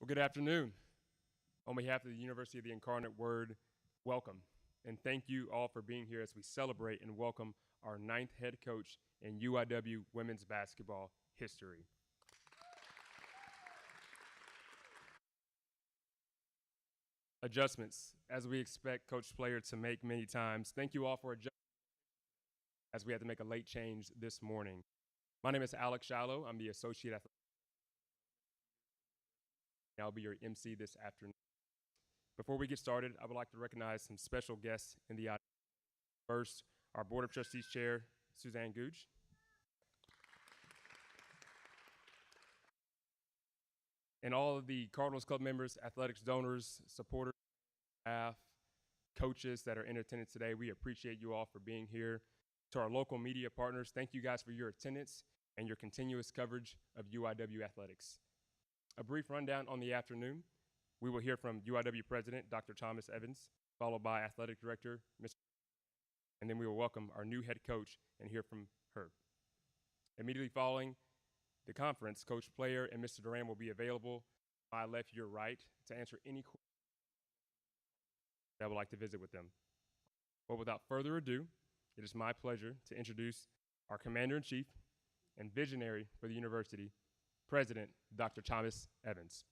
Good afternoon. On behalf of the University of the Incarnate Word, welcome. And thank you all for being here as we celebrate and welcome our 9th head coach in UIW women's basketball history. Adjustments, as we expect Coach Player to make many times. Thank you all for adjusting as we had to make a late change this morning. My name is Alex Shallow. I'm the Associate Athletic. I'll be your MC this afternoon. Before we get started, I would like to recognize some special guests in the audience. First, our Board of Trustees Chair, Suzanne Gooch. And all of the Cardinals Club members, athletics donors, supporters, staff, coaches that are in attendance today, we appreciate you all for being here. To our local media partners, thank you guys for your attendance and your continuous coverage of UIW athletics. A brief rundown on the afternoon. We will hear from UIW President, Dr. Thomas Evans, followed by Athletic Director, Mr. And then we will welcome our new head coach and hear from her. Immediately following the conference, Coach Player and Mr. Duran will be available, my left, your right, to answer any questions that would like to visit with them. But without further ado, it is my pleasure to introduce our Commander-in-Chief and visionary for the university, President Dr. Thomas Evans.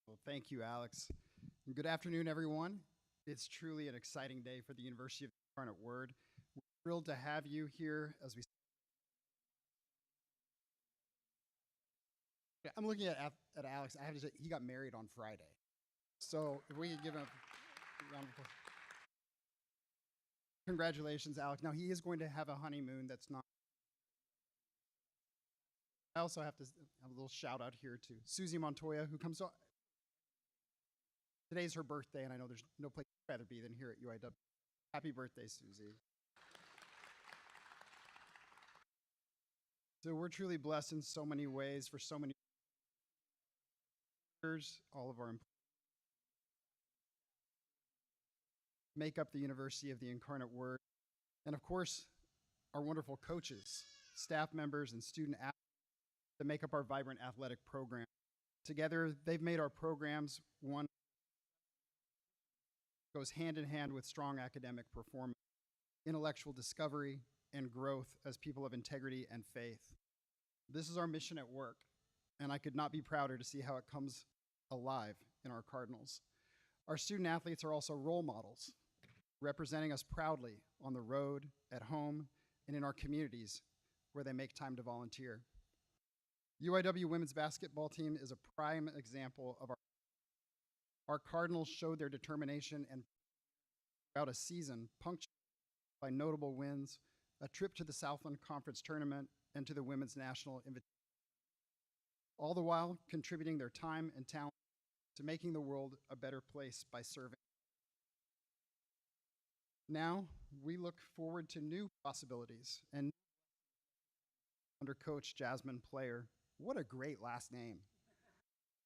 Well, thank you, Alex. And good afternoon, everyone. It's truly an exciting day for the University of the Incarnate Word. We're thrilled to have you here as we. I'm looking at Alex. I have to say, he got married on Friday. So if we could give him a round of applause. Congratulations, Alex. Now, he is going to have a honeymoon that's not. I also have to have a little shout out here to Susie Montoya, who comes on. Today's her birthday, and I know there's no place I'd rather be than here at UIW. Happy birthday, Susie. So we're truly blessed in so many ways for so many years. All of our employees make up the University of the Incarnate Word. And of course, our wonderful coaches, staff members, and student athletes that make up our vibrant athletic program. Together, they've made our programs one goes hand in hand with strong academic performance, intellectual discovery, and growth as people of integrity and faith. This is our mission at work, and I could not be prouder to see how it comes alive in our Cardinals. Our student athletes are also role models, representing us proudly on the road, at home, and in our communities where they make time to volunteer. UIW women's basketball team is a prime example of our Cardinals showed their determination and throughout a season punctuated by notable wins, a trip to the Southland Conference Tournament, and to the Women's National Invitation, all the while contributing their time and talent to making the world a better place by serving. Now, we look forward to new possibilities and under Coach Jhasmin Player. What a great last name.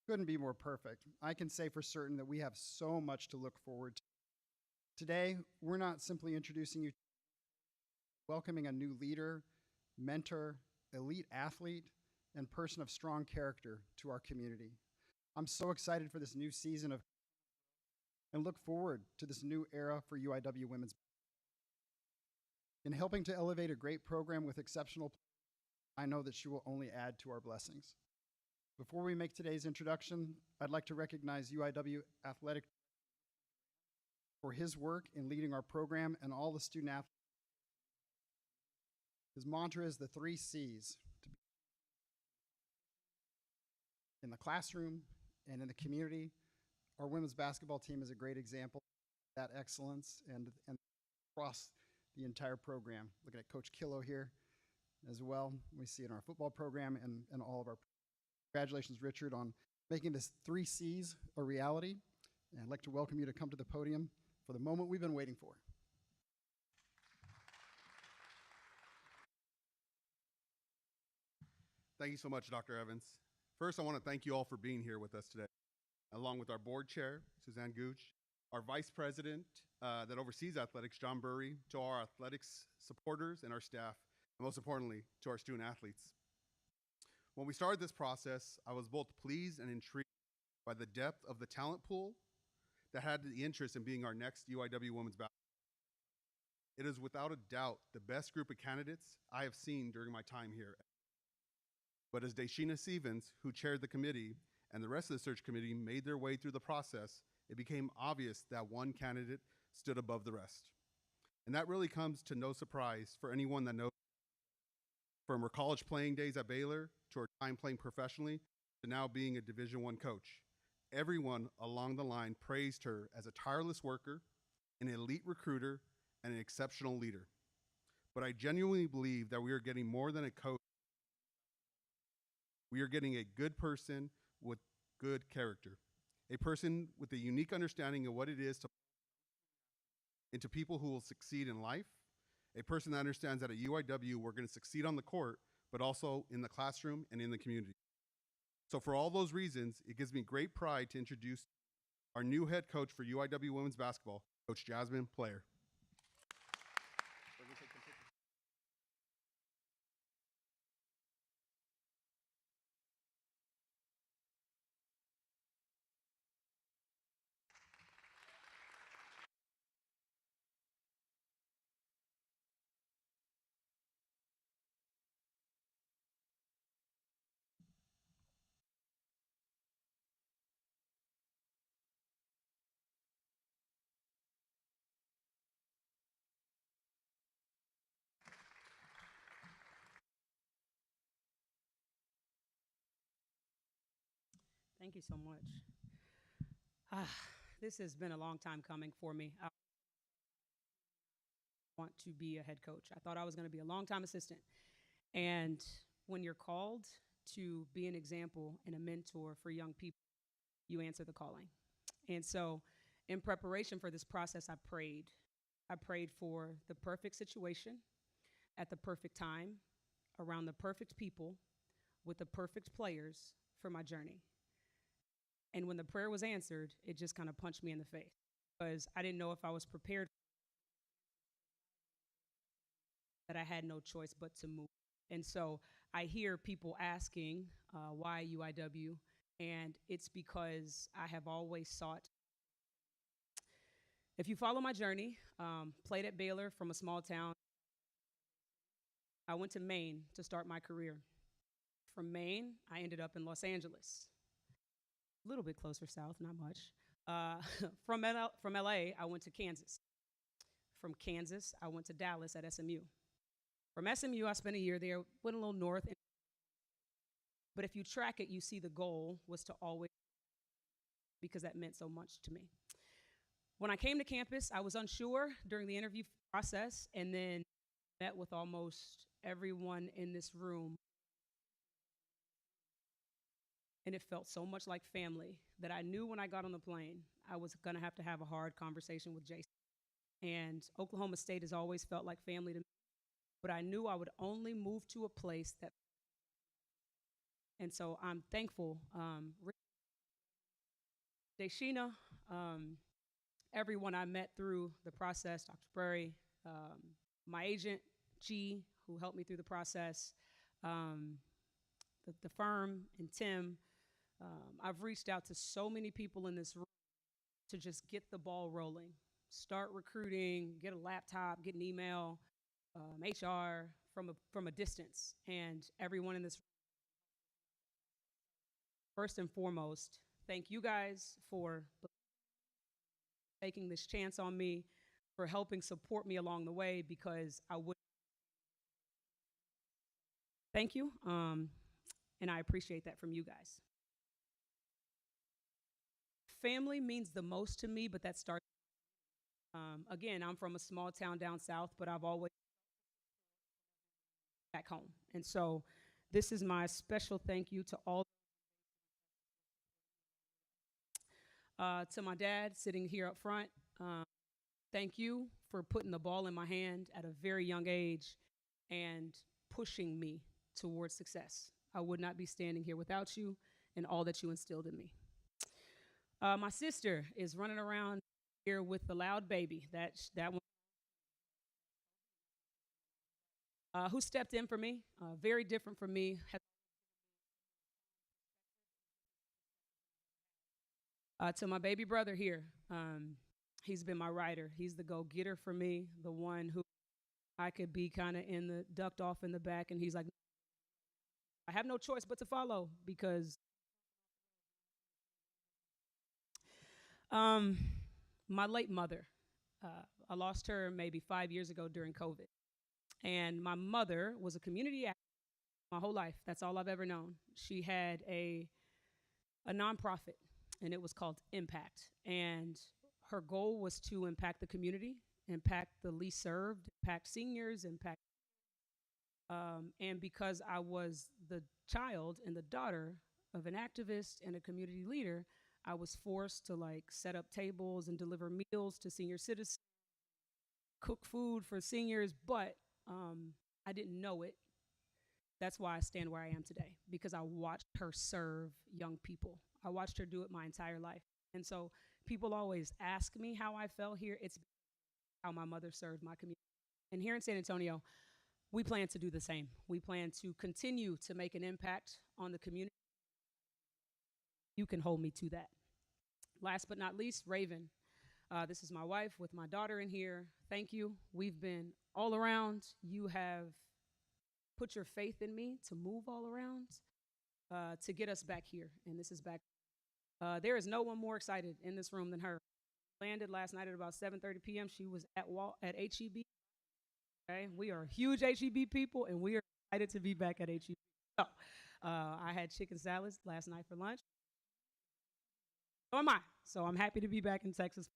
Couldn't be more perfect. I can say for certain that we have so much to look forward to. Today, we're not simply introducing you, welcoming a new leader, mentor, elite athlete, and person of strong character to our community. I'm so excited for this new season of and look forward to this new era for UIW women's. In helping to elevate a great program with exceptional players, I know that she will only add to our blessings. Before we make today's introduction, I'd like to recognize UIW Athletic for his work in leading our program and all the student athletes. His mantra is the 3 C's: to be in the classroom and in the community. Our women's basketball team is a great example of that excellence and across the entire program. Looking at Coach Killo here as well. We see it in our football program and all of our. Congratulations, Richard, on making this 3 C's a reality. And I'd like to welcome you to come to the podium for the moment we've been waiting for. Thank you so much, Dr. Evans. First, I want to thank you all for being here with us today, along with our board chair, Suzanne Gooch, our vice president that oversees athletics, John Burry, to our athletics supporters and our staff, and most importantly, to our student athletes. When we started this process, I was both pleased and intrigued by the depth of the talent pool that had the interest in being our next UIW women's basketball. It is without a doubt the best group of candidates I have seen during my time here. But as Deshina Stevens, who chaired the committee, and the rest of the search committee made their way through the process, it became obvious that one candidate stood above the rest. And that really comes to no surprise for anyone that knows. From her college playing days at Baylor to her time playing professionally to now being a Division I coach, everyone along the line praised her as a tireless worker, an elite recruiter, and an exceptional leader. But I genuinely believe that we are getting more than a coach. We are getting a good person with good character, a person with a unique understanding of what it is to into people who will succeed in life, a person that understands that at UIW we're going to succeed on the court, but also in the classroom and in the community. So for all those reasons, it gives me great pride to introduce our new head coach for UIW women's basketball, Coach Jhasmin Player. Thank you so much. This has been a long time coming for me. I want to be a head coach. I thought I was going to be a long-time assistant. And when you're called to be an example and a mentor for young people, you answer the calling. And so in preparation for this process, I prayed. I prayed for the perfect situation at the perfect time, around the perfect people, with the perfect players for my journey. And when the prayer was answered, it just kind of punched me in the face because I didn't know if I was prepared, that I had no choice but to move. And so I hear people asking, why UIW? And it's because I have always sought. If you follow my journey, played at Baylor from a small town. I went to Maine to start my career. From Maine, I ended up in Los Angeles. A little bit closer south, not much. From LA, I went to Kansas. From Kansas, I went to Dallas at SMU. From SMU, I spent a year there, went a little north. But if you track it, you see the goal was to always, because that meant so much to me. When I came to campus, I was unsure during the interview process, and then met with almost everyone in this room. And it felt so much like family that I knew when I got on the plane, I was going to have a hard conversation with Jason. And Oklahoma State has always felt like family to me. But I knew I would only move to a place that. And so I'm thankful. Deshina, everyone I met through the process, Dr. Burry, my agent, G, who helped me through the process, the firm, and Tim. I've reached out to so many people in this room to just get the ball rolling, start recruiting, get a laptop, get an email, HR from a distance, and everyone in this room. First and foremost, thank you guys for taking this chance on me, for helping support me along the way, because I would. Thank you, and I appreciate that from you guys. Family means the most to me, but that starts. Again, I'm from a small town down south, but I've always back home. And so this is my special thank you to all. To my dad sitting here up front, thank you for putting the ball in my hand at a very young age and pushing me towards success. I would not be standing here without you and all that you instilled in me. My sister is running around here with the loud baby. That one. Who stepped in for me? Very different from me. To my baby brother here, he's been my rider. He's the go-getter for me, the one who I could be kind of in the ducked off in the back, and he's like, I have no choice but to follow because um, my late mother, I lost her maybe 5 years ago during COVID, and my mother was a community activist my whole life. That's all I've ever known. She had a nonprofit, and it was called Impact, and her goal was to impact the community, impact the least served, impact seniors, impact. And because I was the child and the daughter of an activist and a community leader, I was forced to like set up tables and deliver meals to senior citizens, cook food for seniors, but I didn't know it. That's why I stand where I am today, because I watched her serve young people. I watched her do it my entire life. And so people always ask me how I fell here. It's how my mother served my community. And here in San Antonio, we plan to do the same. We plan to continue to make an impact on the community. You can hold me to that. Last but not least, Raven. This is my wife with my daughter in here. Thank you. We've been all around. You have put your faith in me to move all around to get us back here. And this is back. There is no one more excited in this room than her. Landed last night at about 7:30 p.m. She was at HEB. Okay, we are huge HEB people, and we are excited to be back at HEB. So, I had chicken salads last night for lunch. So am I. So I'm happy to be back in Texas.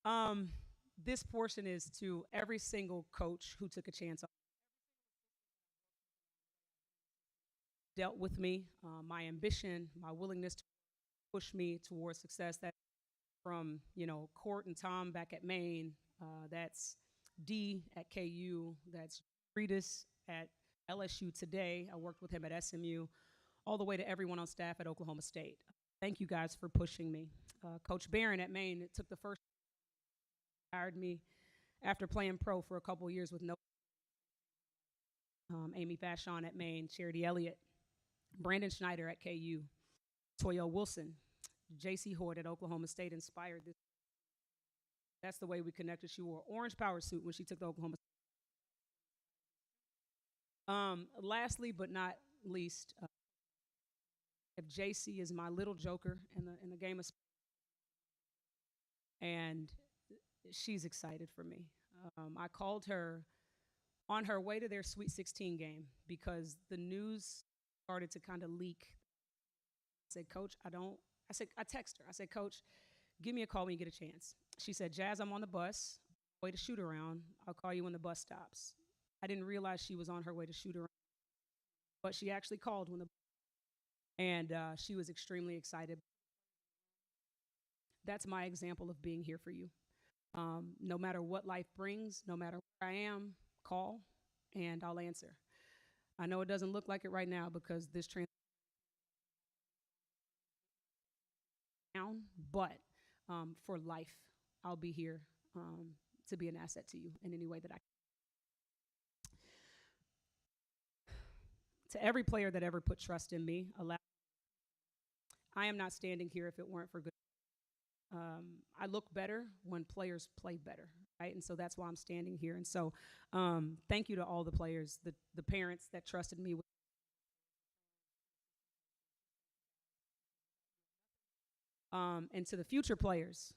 Um, this portion is to every single coach who took a chance on dealt with me, my ambition, my willingness to push me towards success. That from Court and Tom back at Maine. That's D at KU. That's Reedus at LSU today. I worked with him at SMU, all the way to everyone on staff at Oklahoma State. Thank you guys for pushing me. Coach Barron at Maine, it took the first, hired me after playing pro for a couple years with no. Amy Vachon at Maine, Charity Elliott, Brandon Schneider at KU, Toyo Wilson, J.C. Hoard at Oklahoma State inspired this. That's the way we connected. She wore orange power suit when she took the Oklahoma. Lastly, but not least, if JC is my little joker in the game of sports, and she's excited for me. I called her on her way to their Sweet 16 game because the news started to kind of leak. I said, Coach, I text her. I said, Coach, give me a call when you get a chance. She said, Jazz, I'm on the bus, way to shoot around. I'll call you when the bus stops. I didn't realize she was on her way to shoot around, but she actually called when and she was extremely excited. That's my example of being here for you. No matter what life brings, no matter where I am, call, and I'll answer. I know it doesn't look like it right now because this transition down, but for life, I'll be here to be an asset to you in any way that I can. To every player that ever put trust in me, I am not standing here if it weren't for good. I look better when players play better, right? And so that's why I'm standing here. And so thank you to all the players, the parents that trusted me. And to the future players,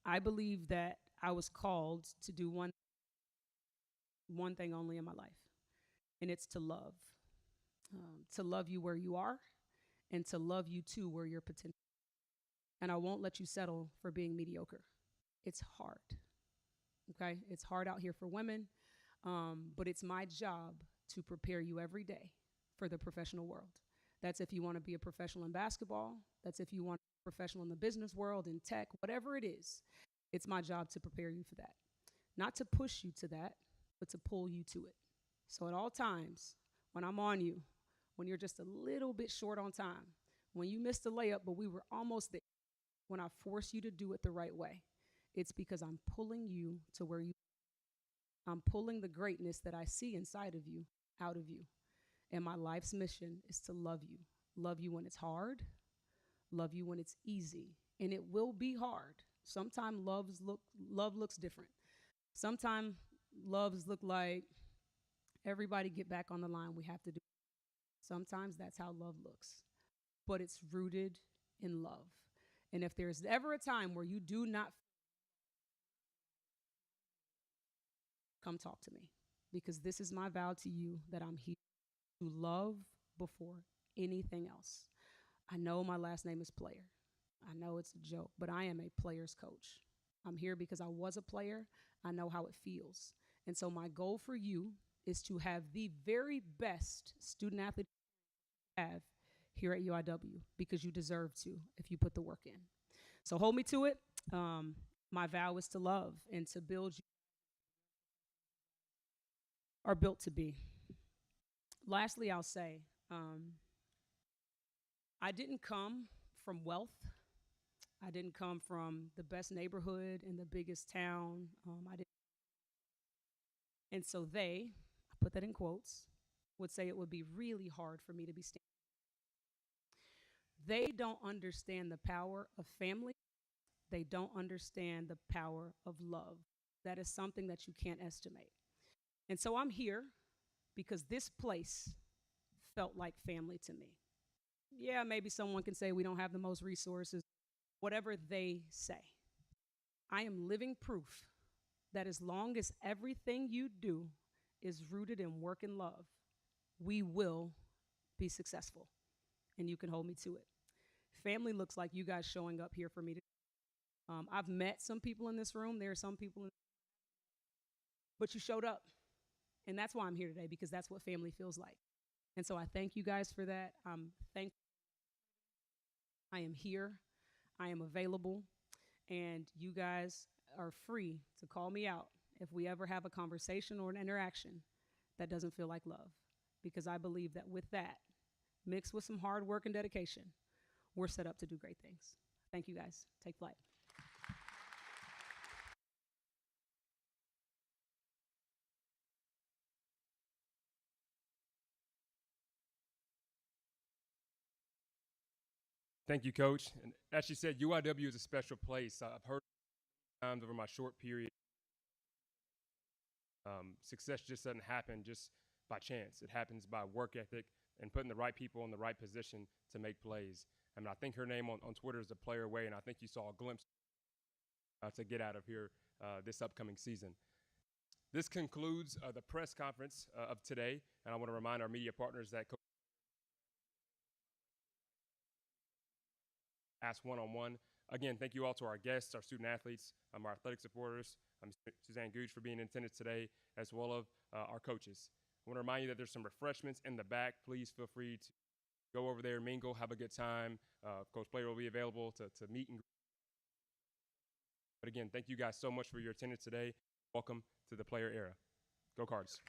I believe that I was called to do one thing only in my life, and it's to love you where you are, and to love you too where you're potential. And I won't let you settle for being mediocre. It's hard, okay? It's hard out here for women, but it's my job to prepare you every day for the professional world. That's if you want to be a professional in basketball. That's if you want to be a professional in the business world, in tech, whatever it is. It's my job to prepare you for that. Not to push you to that, but to pull you to it. So at all times, when I'm on you, when you're just a little bit short on time, when you missed a layup, but we were almost there, when I force you to do it the right way, it's because I'm pulling you to where I'm pulling the greatness that I see inside of you out of you. And my life's mission is to love you. Love you when it's hard, love you when it's easy. And it will be hard. Sometimes love looks different. Sometimes loves look like everybody get back on the line. We have to do. Sometimes that's how love looks. But it's rooted in love. And if there's ever a time where you do not, come talk to me, because this is my vow to you that I'm here to love before anything else. I know my last name is Player. I know it's a joke, but I am a player's coach. I'm here because I was a player. I know how it feels. And so my goal for you is to have the very best student athlete you have here at UIW, because you deserve to if you put the work in. So hold me to it. My vow is to love and to build you are built to be. Lastly, I'll say, I didn't come from wealth. I didn't come from the best neighborhood in the biggest town. I didn't, and so they, I put that in quotes, would say it would be really hard for me to be standing. They don't understand the power of family. They don't understand the power of love. That is something that you can't estimate. And so I'm here because this place felt like family to me. Yeah, maybe someone can say we don't have the most resources, whatever they say. I am living proof that as long as everything you do is rooted in work and love, we will be successful, and you can hold me to it. Family looks like you guys showing up here for me. I've met some people in this room. There are some people, but you showed up, and that's why I'm here today, because that's what family feels like. And so I thank you guys for that. I'm thankful. I am here. I am available, and you guys are free to call me out if we ever have a conversation or an interaction that doesn't feel like love, because I believe that with that, mixed with some hard work and dedication, we're set up to do great things. Thank you guys. Take flight. Thank you, Coach. And as she said, UIW is a special place. I've heard times over my short period, success just doesn't happen just by chance. It happens by work ethic and putting the right people in the right position to make plays. I mean, I think her name on Twitter is the Player Way, and I think you saw a glimpse to get out of here this upcoming season. This concludes the press conference of today, and I want to remind our media partners that Coach Ask One-on-One. Again, thank you all to our guests, our student athletes, our athletic supporters, Suzanne Gooch for being in attendance today, as well as our coaches. I want to remind you that there's some refreshments in the back. Please feel free to go over there, mingle, have a good time. Coach Player will be available to meet and greet. But again, thank you guys so much for your attendance today. Welcome to the Player Era. Go Cards.